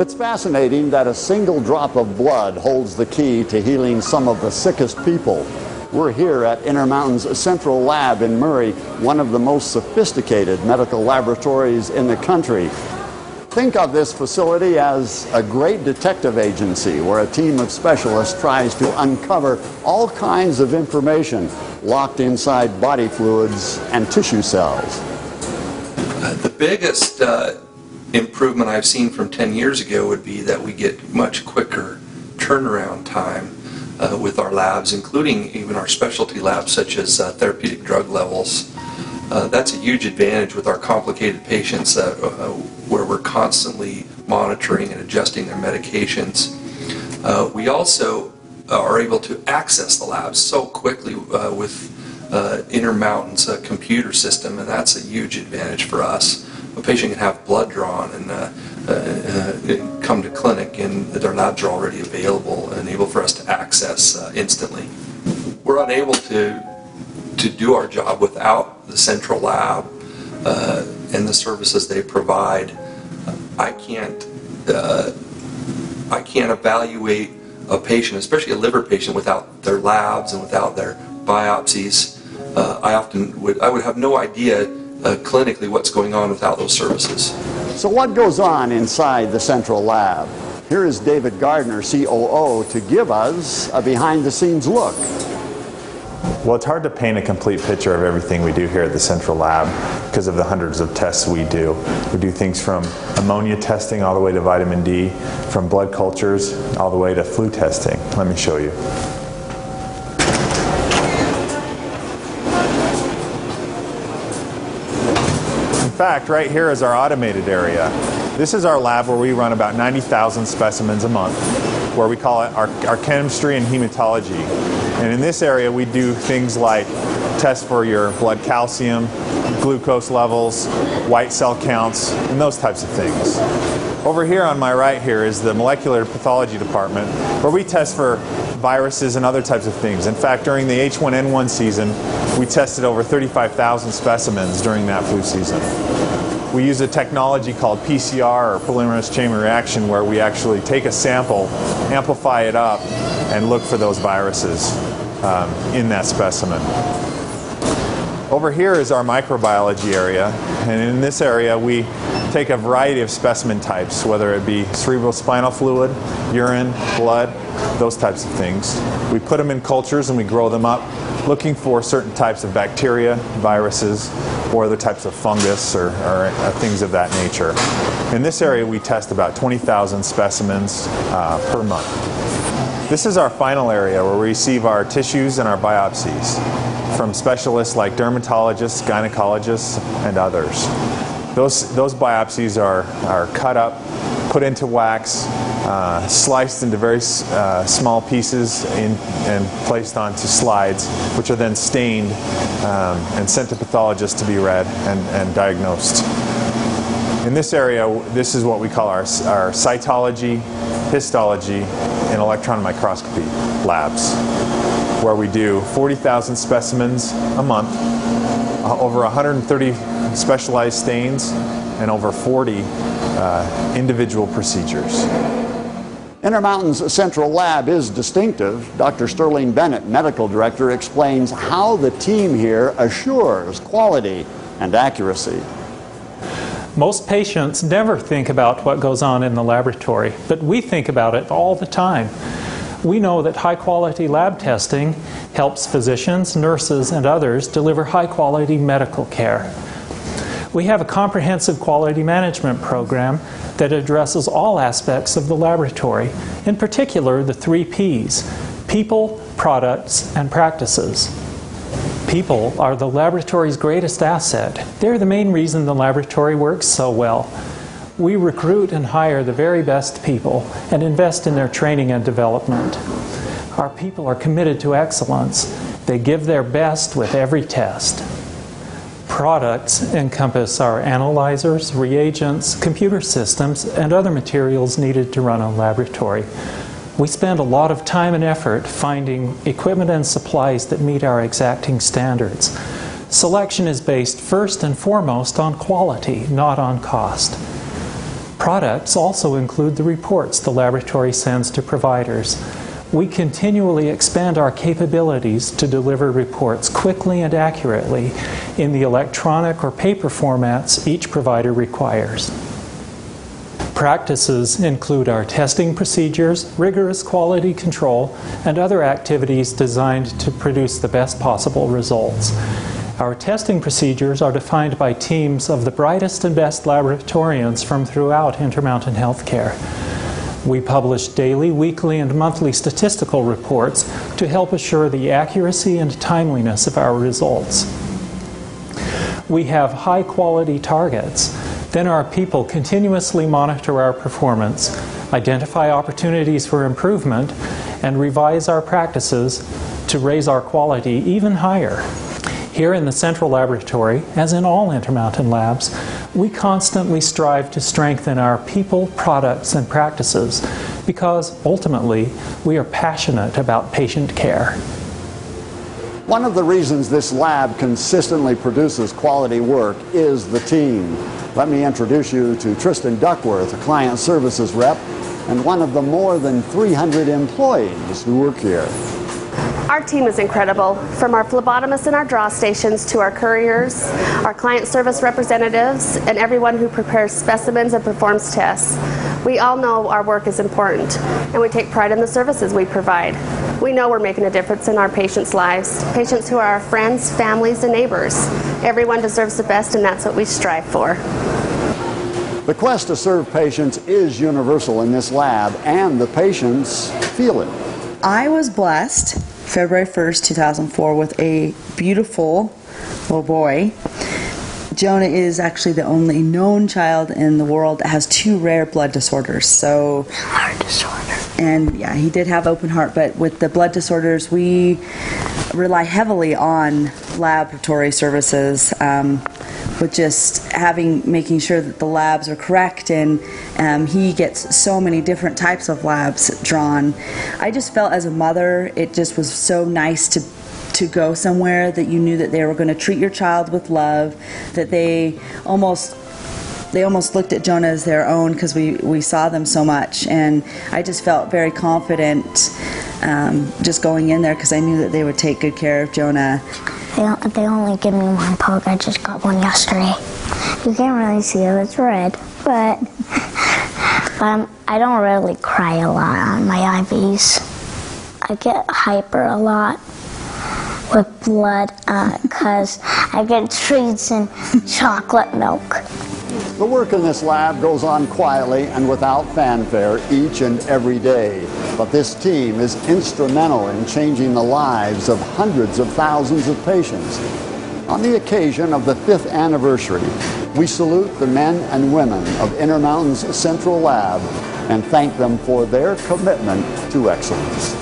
It's fascinating that a single drop of blood holds the key to healing some of the sickest people. We're here at Intermountain's Central Lab in Murray, one of the most sophisticated medical laboratories in the country. Think of this facility as a great detective agency where a team of specialists tries to uncover all kinds of information locked inside body fluids and tissue cells. The biggest improvement I've seen from 10 years ago would be that we get much quicker turnaround time with our labs, including even our specialty labs such as therapeutic drug levels. That's a huge advantage with our complicated patients where we're constantly monitoring and adjusting their medications. We also are able to access the labs so quickly with Intermountain's computer system, and that's a huge advantage for us. A patient can have blood drawn and come to clinic, and their labs are already available and able for us to access instantly. We're unable to do our job without the central lab and the services they provide. I can't evaluate a patient, especially a liver patient, without their labs and without their biopsies. I would have no idea clinically what's going on without those services. So what goes on inside the central lab? Here is David Gardiner, COO, to give us a behind-the-scenes look. Well, it's hard to paint a complete picture of everything we do here at the central lab because of the hundreds of tests we do. We do things from ammonia testing all the way to vitamin D, from blood cultures all the way to flu testing. Let me show you. In fact, right here is our automated area. This is our lab where we run about 90,000 specimens a month, where we call it our chemistry and hematology. And in this area we do things like test for your blood calcium, glucose levels, white cell counts, and those types of things. Over here on my right here is the molecular pathology department, where we test for viruses and other types of things. In fact, during the H1N1 season, we tested over 35,000 specimens during that flu season. We use a technology called PCR, or polymerase chain reaction, where we actually take a sample, amplify it up, and look for those viruses in that specimen. Over here is our microbiology area, and in this area we take a variety of specimen types, whether it be cerebrospinal fluid, urine, blood, those types of things. We put them in cultures and we grow them up, looking for certain types of bacteria, viruses, or other types of fungus or things of that nature. In this area we test about 20,000 specimens per month. This is our final area where we receive our tissues and our biopsies from specialists like dermatologists, gynecologists, and others. Those biopsies are cut up, put into wax, sliced into very small pieces and placed onto slides, which are then stained and sent to pathologists to be read and diagnosed. In this area, this is what we call our cytology, histology, and electron microscopy labs, where we do 40,000 specimens a month, over 130 specialized stains, and over 40 individual procedures. Intermountain's central lab is distinctive. Dr. Sterling Bennett, medical director, explains how the team here assures quality and accuracy. Most patients never think about what goes on in the laboratory, but we think about it all the time. We know that high-quality lab testing helps physicians, nurses, and others deliver high-quality medical care. We have a comprehensive quality management program that addresses all aspects of the laboratory, in particular the 3 Ps: people, products, and practices. People are the laboratory's greatest asset. They're the main reason the laboratory works so well. We recruit and hire the very best people and invest in their training and development. Our people are committed to excellence. They give their best with every test. Products encompass our analyzers, reagents, computer systems, and other materials needed to run a laboratory. We spend a lot of time and effort finding equipment and supplies that meet our exacting standards. Selection is based first and foremost on quality, not on cost. Products also include the reports the laboratory sends to providers. We continually expand our capabilities to deliver reports quickly and accurately in the electronic or paper formats each provider requires. Practices include our testing procedures, rigorous quality control, and other activities designed to produce the best possible results. Our testing procedures are defined by teams of the brightest and best laboratorians from throughout Intermountain Healthcare. We publish daily, weekly, and monthly statistical reports to help assure the accuracy and timeliness of our results. We have high-quality targets. Then our people continuously monitor our performance, identify opportunities for improvement, and revise our practices to raise our quality even higher. Here in the Central Laboratory, as in all Intermountain labs, we constantly strive to strengthen our people, products, and practices because ultimately we are passionate about patient care. One of the reasons this lab consistently produces quality work is the team. Let me introduce you to Tristan Duckworth, a client services rep, and one of the more than 300 employees who work here. Our team is incredible, from our phlebotomists and our draw stations to our couriers, our client service representatives, and everyone who prepares specimens and performs tests. We all know our work is important, and we take pride in the services we provide. We know we're making a difference in our patients' lives, patients who are our friends, families, and neighbors. Everyone deserves the best, and that's what we strive for. The quest to serve patients is universal in this lab, and the patients feel it. I was blessed February 1st, 2004 with a beautiful little boy. Jonah is actually the only known child in the world that has 2 rare blood disorders. So, heart disorder. And yeah, he did have open heart, but with the blood disorders, we rely heavily on laboratory services, with just making sure that the labs are correct, and he gets so many different types of labs drawn. I just felt as a mother, it just was so nice to go somewhere that you knew that they were going to treat your child with love, that they almost looked at Jonah as their own because we saw them so much, and I just felt very confident just going in there because I knew that they would take good care of Jonah. They only give me 1 poke. I just got one yesterday. You can't really see it, it's red, but I don't really cry a lot on my IVs. I get hyper a lot with blood because I get treats and chocolate milk. The work in this lab goes on quietly and without fanfare each and every day. But this team is instrumental in changing the lives of hundreds of thousands of patients. On the occasion of the 5th anniversary, we salute the men and women of Intermountain's Central Lab and thank them for their commitment to excellence.